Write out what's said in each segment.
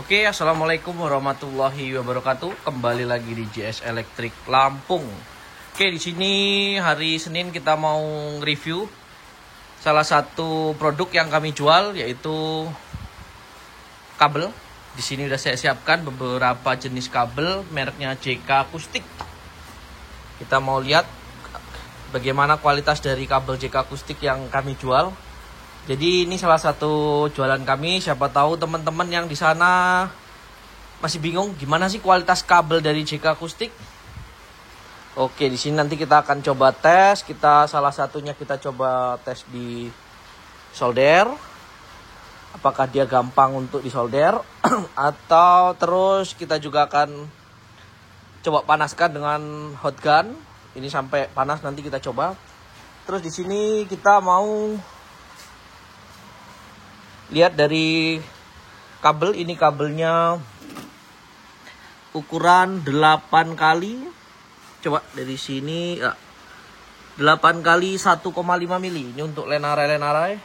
Oke, assalamualaikum warahmatullahi wabarakatuh. Kembali lagi di JS Electric Lampung. Oke, di sini hari Senin kita mau review salah satu produk yang kami jual, yaitu kabel. Di sini udah saya siapkan beberapa jenis kabel, mereknya JK Akustik. Kita mau lihat bagaimana kualitas dari kabel JK Akustik yang kami jual. Jadi ini salah satu jualan kami. Siapa tahu teman-teman yang di sana masih bingung gimana sih kualitas kabel dari JK Akustik. Oke, di sini nanti kita akan coba tes. Salah satunya kita coba tes di solder. Apakah dia gampang untuk disolder atau terus kita juga akan coba panaskan dengan hot gun. Ini sampai panas nanti kita coba. Terus di sini kita mau lihat dari kabel. Ini kabelnya ukuran 8 kali. Coba dari sini ya, 8 kali 1,5 mili. Ini untuk lenarai-lenarai.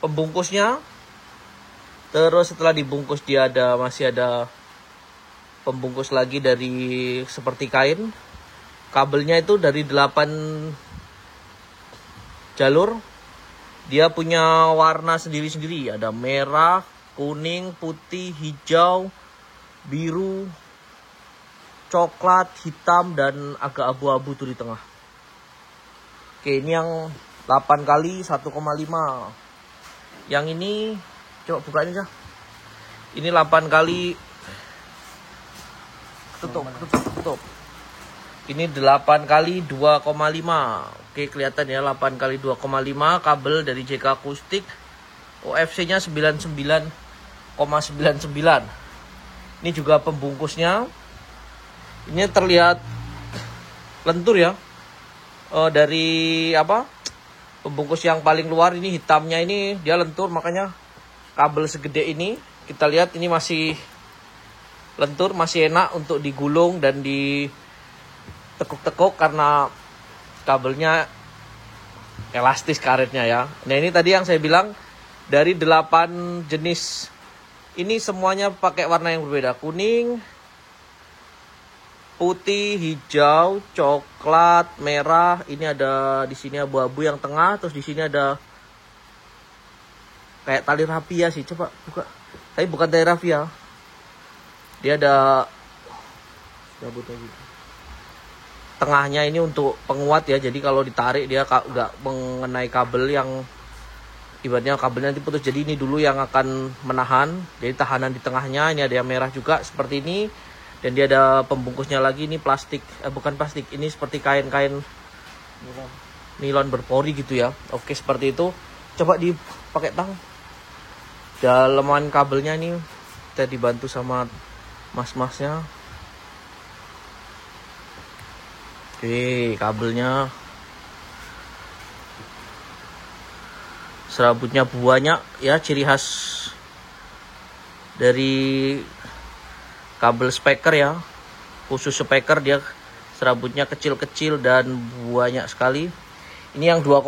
Pembungkusnya. Terus setelah dibungkus dia masih ada pembungkus lagi dari seperti kain. Kabelnya itu dari 8 jalur. Dia punya warna sendiri-sendiri. Ada merah, kuning, putih, hijau, biru, coklat, hitam, dan agak abu-abu tuh di tengah. Oke, ini yang 8 kali 1,5. Yang ini, coba bukain aja. Ini 8 kali. Tutup. Ini 8 kali 2,5. Oke, kelihatan ya 8 kali 2,5 kabel dari JK Akustik. OFC-nya 99,99. Ini juga pembungkusnya. Ini terlihat lentur ya. Dari pembungkus yang paling luar ini hitamnya ini dia lentur, makanya kabel segede ini kita lihat ini masih lentur, masih enak untuk digulung dan ditekuk-tekuk karena kabelnya elastis karetnya ya. Nah, ini tadi yang saya bilang dari 8 jenis ini semuanya pakai warna yang berbeda. Kuning, putih, hijau, coklat, merah. Ini ada di sini abu-abu yang tengah, terus di sini ada kayak tali rafia sih. Coba buka. Tapi bukan tali rafia. Dia ada tengahnya ini untuk penguat ya. Jadi kalau ditarik dia nggak mengenai kabel yang ibaratnya kabelnya nanti putus. Jadi ini dulu yang akan menahan. Jadi tahanan di tengahnya. Ini ada yang merah juga seperti ini. Dan dia ada pembungkusnya lagi. Ini plastik, bukan plastik. Ini seperti kain-kain nilon berpori gitu ya. Oke, seperti itu. Coba dipakai tang. Dalaman kabelnya ini kita dibantu sama mas-masnya. Oke, kabelnya serabutnya banyak ya, ciri khas dari kabel speaker ya. Khusus speaker dia serabutnya kecil-kecil dan banyak sekali. Ini yang 2,5.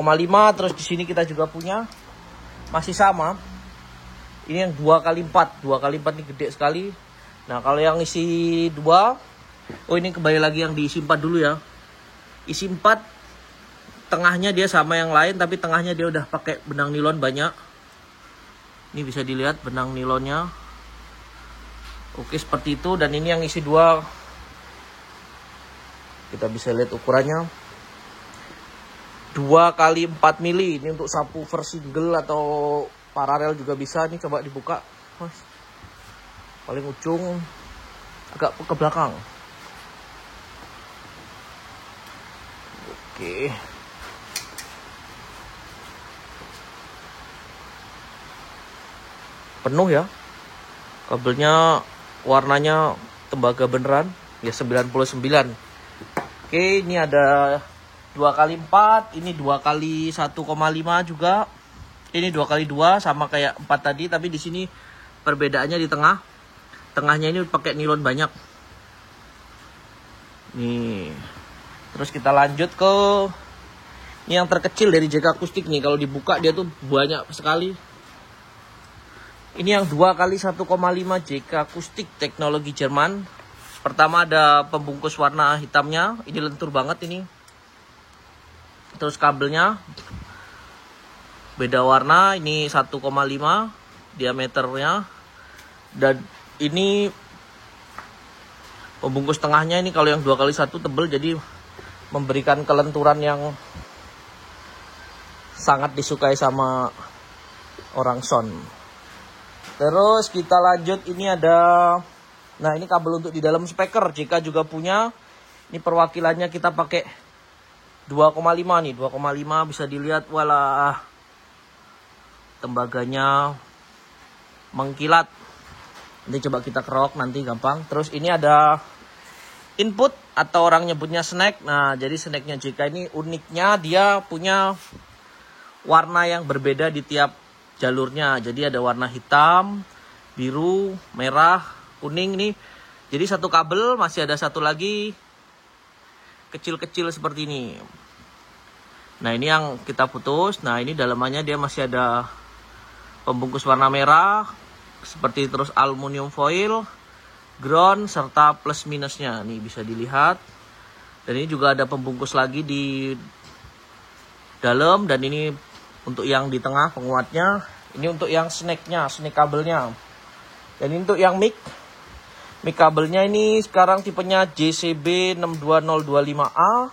Terus di sini kita juga punya masih sama. Ini yang 2 kali 4. 2 kali 4 ini gede sekali. Nah, kalau yang isi 2, ini kembali lagi yang diisi 4 dulu ya. Isi 4, tengahnya dia sama yang lain, tapi tengahnya dia udah pakai benang nilon banyak. Ini bisa dilihat benang nilonnya. Oke, seperti itu. Dan ini yang isi 2, kita bisa lihat ukurannya 2 kali 4 mili. Ini untuk subwoofer single atau paralel juga bisa. Ini coba dibuka, Mas. Paling ujung agak ke belakang. Oke. Penuh ya. Kabelnya warnanya tembaga beneran. Ya 99. Oke, ini ada 2 kali 4. Ini 2 kali 1,5 juga. Ini 2 kali 2 sama kayak 4 tadi. Tapi di sini perbedaannya di tengah. Tengahnya ini pakai nilon banyak. Nih. Terus kita lanjut ke ini yang terkecil dari JK Akustik nih. Kalau dibuka dia tuh banyak sekali. Ini yang 2x1,5 JK akustik teknologi Jerman. Pertama ada pembungkus warna hitamnya, ini lentur banget ini. Terus kabelnya beda warna, ini 1,5 diameternya. Dan ini pembungkus tengahnya, ini kalau yang 2x1 tebel, jadi memberikan kelenturan yang sangat disukai sama orang son. Terus kita lanjut, ini ada, nah ini kabel untuk di dalam speaker, JK juga punya. Ini perwakilannya kita pakai 2,5 nih, 2,5 bisa dilihat, walah tembaganya mengkilat. Nanti coba kita kerok nanti gampang. Terus ini ada input atau orang nyebutnya snack. Nah, jadi snacknya JK ini uniknya dia punya warna yang berbeda di tiap jalurnya. Jadi ada warna hitam, biru, merah, kuning nih. Jadi satu kabel masih ada satu lagi kecil-kecil seperti ini. Nah, ini yang kita putus. Nah, ini dalamannya dia masih ada pembungkus warna merah seperti, terus aluminium foil, ground, serta plus minusnya. Nih bisa dilihat. Dan ini juga ada pembungkus lagi di dalam. Dan ini untuk yang di tengah penguatnya. Ini untuk yang snacknya, snack kabelnya. Dan ini untuk yang mic. Mic kabelnya ini sekarang tipenya JCB 62025A.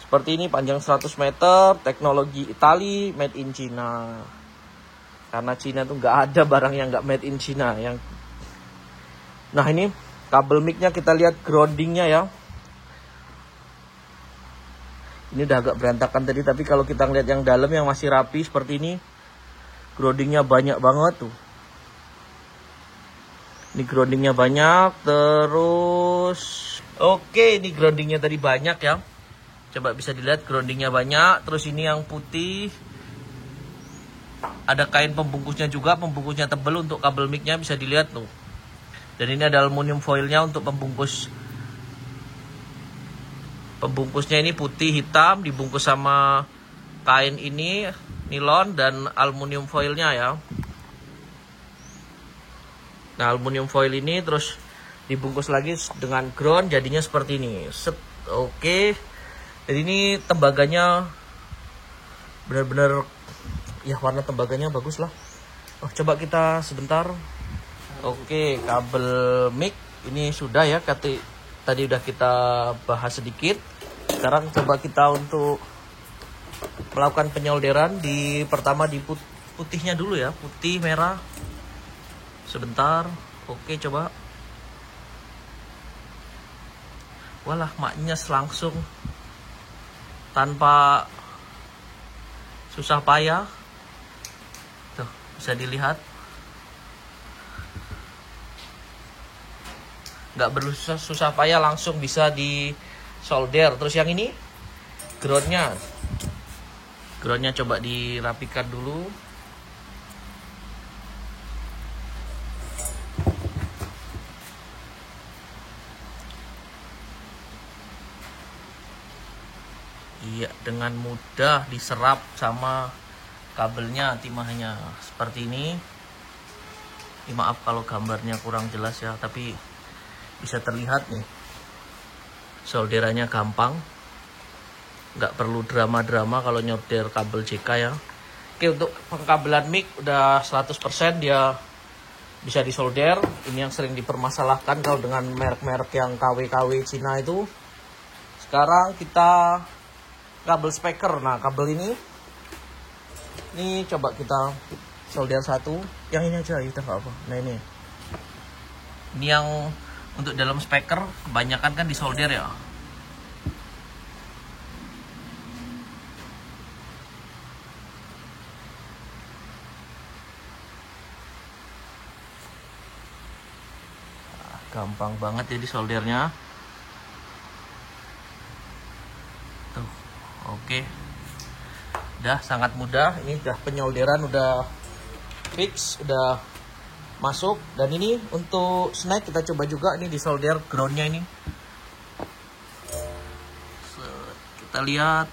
Seperti ini, panjang 100 meter, teknologi Itali, made in China. Karena Cina tuh nggak ada barang yang nggak made in China. Nah, ini kabel mic-nya kita lihat groundingnya ya. Ini udah agak berantakan tadi, tapi kalau kita ngeliat yang dalam yang masih rapi seperti ini, groundingnya banyak banget tuh. Ini groundingnya banyak, terus oke, ini groundingnya tadi banyak ya. Coba bisa dilihat groundingnya banyak. Terus ini yang putih, ada kain pembungkusnya juga, pembungkusnya tebal untuk kabel mic-nya bisa dilihat tuh. Dan ini ada aluminium foilnya untuk pembungkus. Pembungkusnya ini putih hitam, dibungkus sama kain ini, nilon dan aluminium foilnya ya. Nah, aluminium foil ini terus dibungkus lagi dengan ground, jadinya seperti ini. Set, oke. Jadi ini tembaganya benar-benar ya, warna tembaganya bagus lah. Oh, coba kita sebentar. Oke, kabel mic ini sudah ya, tadi udah kita bahas sedikit. Sekarang coba kita untuk melakukan penyolderan. Pertama di putihnya dulu ya, putih merah. Sebentar. Oke, coba. Walah, maknyes langsung tanpa susah payah. Tuh, bisa dilihat. Nggak perlu susah payah, langsung bisa di solder. Terus yang ini groundnya coba dirapikan dulu. Iya, dengan mudah diserap sama kabelnya, timahnya seperti ini. Maaf kalau gambarnya kurang jelas ya, tapi bisa terlihat nih. Solderannya gampang, nggak perlu drama-drama kalau nyolder kabel JK ya. Oke, untuk pengkabelan mic udah 100% dia bisa disolder. Ini yang sering dipermasalahkan kalau dengan merek-merek yang KW-KW Cina itu. Sekarang kita kabel speaker. Nah, kabel ini coba kita solder satu. Yang ini aja, kita nggak apa. Nah, ini yang untuk dalam speaker kebanyakan kan disolder ya. Gampang banget jadi soldernya. Tuh, oke. Udah sangat mudah. Ini udah penyolderan udah fix, udah masuk. Dan ini untuk snack kita coba juga ini disolder groundnya ini. Kita lihat.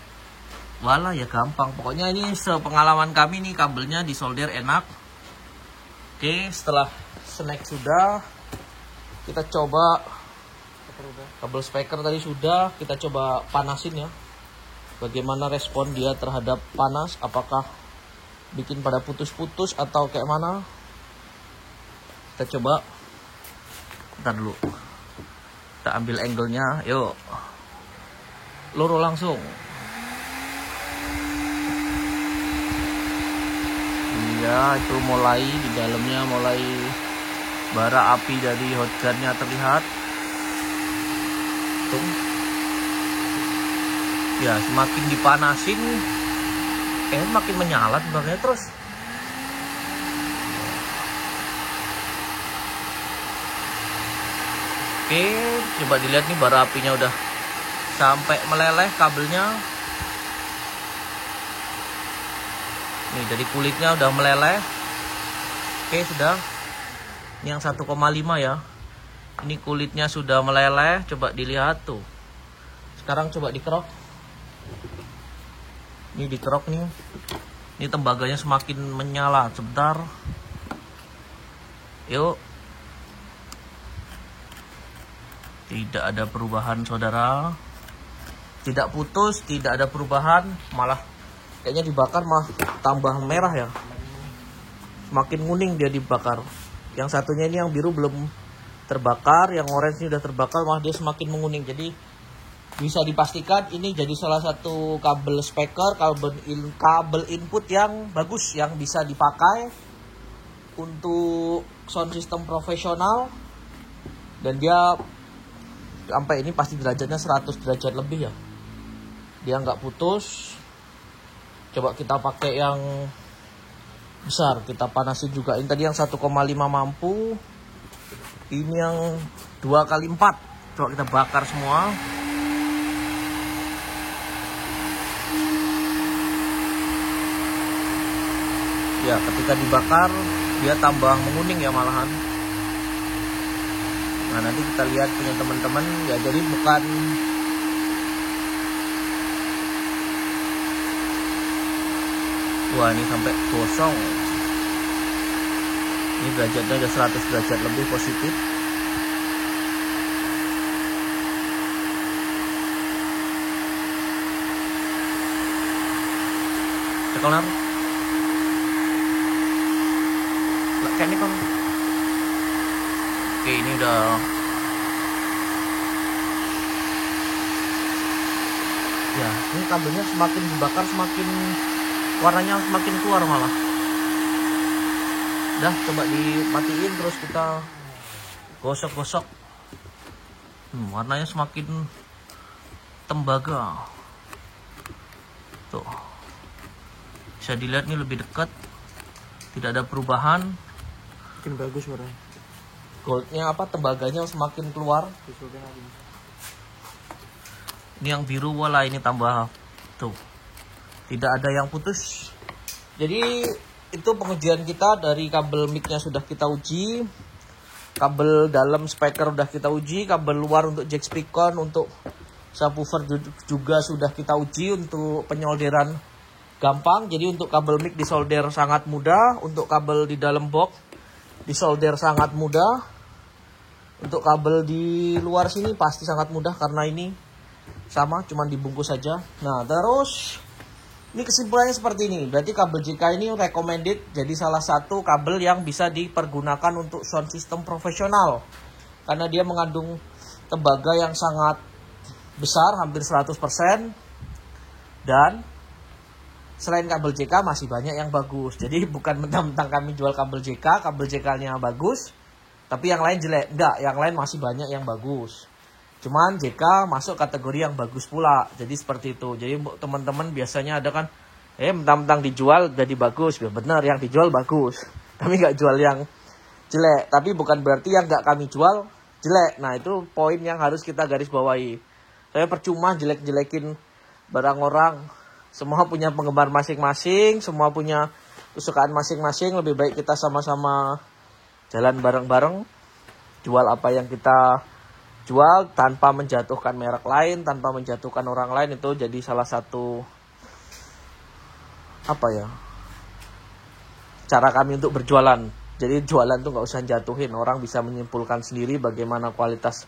Walah ya gampang. Pokoknya ini sepengalaman kami nih, kabelnya disolder enak. Oke, setelah snack sudah, kita coba kabel speaker tadi sudah, kita coba panasin ya. Bagaimana respon dia terhadap panas, apakah bikin pada putus-putus atau kayak mana. Kita coba. Bentar dulu. Kita ambil angle-nya, yuk. Loro langsung. Iya, itu mulai di dalamnya mulai bara api dari hot gun-nya terlihat. Tuh. Ya, semakin dipanasin makin menyala sebenarnya terus. Oke, coba dilihat nih bara apinya udah sampai meleleh kabelnya. Nih dari kulitnya udah meleleh. Oke, sudah. Ini yang 1,5 ya. Ini kulitnya sudah meleleh, coba dilihat tuh. Sekarang coba dikerok. Ini dikerok nih. Ini tembaganya semakin menyala. Sebentar. Yuk. Tidak ada perubahan saudara. Tidak putus, tidak ada perubahan. Malah kayaknya dibakar mah tambah merah ya. Semakin kuning dia dibakar. Yang satunya ini yang biru belum terbakar. Yang orange ini udah terbakar, malah dia semakin menguning. Jadi bisa dipastikan ini jadi salah satu kabel speaker, kabel input yang bagus, yang bisa dipakai untuk sound system profesional. Dan dia sampai ini pasti derajatnya 100 derajat lebih ya. Dia nggak putus. Coba kita pakai yang besar, kita panasin juga. Ini tadi yang 1,5 mampu. Ini yang 2x4. Coba kita bakar semua. Ya, ketika dibakar dia tambah menguning ya malahan. Nah, nanti kita lihat punya teman-teman ya, jadi bukan wah, ini sampai gosong. Ini derajatnya udah 100 derajat lebih positif. Cekelar. Kayak ini kan. Oke, ini udah. Ya, ini kabelnya semakin dibakar semakin warnanya semakin keluar malah. Udah, coba dimatiin terus kita gosok-gosok. Warnanya semakin tembaga. Tuh. Bisa dilihat nih lebih dekat. Tidak ada perubahan. Makin bagus warnanya. Goldnya apa, tembaganya semakin keluar. Ini yang biru, wala ini tambah tuh. Tidak ada yang putus. Jadi itu pengujian kita dari kabel mic-nya sudah kita uji. Kabel dalam speaker sudah kita uji. Kabel luar untuk jack speaker, untuk subwoofer juga sudah kita uji. Untuk penyolderan gampang. Jadi untuk kabel mic disolder sangat mudah. Untuk kabel di dalam box disolder sangat mudah. Untuk kabel di luar sini pasti sangat mudah karena ini sama, cuman dibungkus saja. Nah, terus ini kesimpulannya seperti ini. Berarti kabel JK ini recommended, jadi salah satu kabel yang bisa dipergunakan untuk sound system profesional. Karena dia mengandung tembaga yang sangat besar, hampir 100%. Dan selain kabel JK masih banyak yang bagus. Jadi bukan mentang-mentang kami jual kabel JK-nya bagus, tapi yang lain jelek. Enggak, yang lain masih banyak yang bagus. Cuman JK masuk kategori yang bagus pula. Jadi seperti itu. Jadi teman-teman biasanya ada kan, mentang-mentang dijual jadi bagus. Ya benar, yang dijual bagus. Kami nggak jual yang jelek. Tapi bukan berarti yang nggak kami jual jelek. Nah, itu poin yang harus kita garis bawahi. Saya percuma jelek-jelekin barang orang. Semua punya penggemar masing-masing. Semua punya kesukaan masing-masing. Lebih baik kita sama-sama jalan bareng-bareng. Jual apa yang kita jual tanpa menjatuhkan merek lain, tanpa menjatuhkan orang lain. Itu jadi salah satu apa ya, cara kami untuk berjualan. Jadi jualan tuh nggak usah jatuhin, orang bisa menyimpulkan sendiri bagaimana kualitas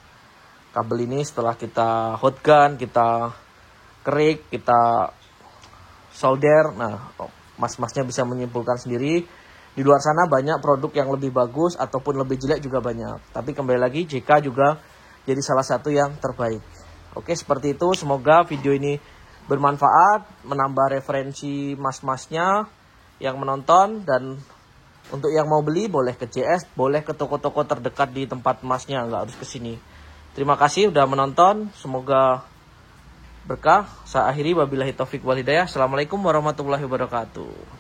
kabel ini setelah kita hot gun, kita kerik, kita solder. Nah, mas-masnya bisa menyimpulkan sendiri. Di luar sana banyak produk yang lebih bagus ataupun lebih jelek juga banyak. Tapi kembali lagi JK juga jadi salah satu yang terbaik. Oke, seperti itu. Semoga video ini bermanfaat, menambah referensi mas-masnya yang menonton. Dan untuk yang mau beli boleh ke JS, boleh ke toko-toko terdekat di tempat masnya, nggak harus ke sini. Terima kasih udah menonton. Semoga berkah. Saya akhiri, wabillahi taufik wal hidayah. Assalamualaikum warahmatullahi wabarakatuh.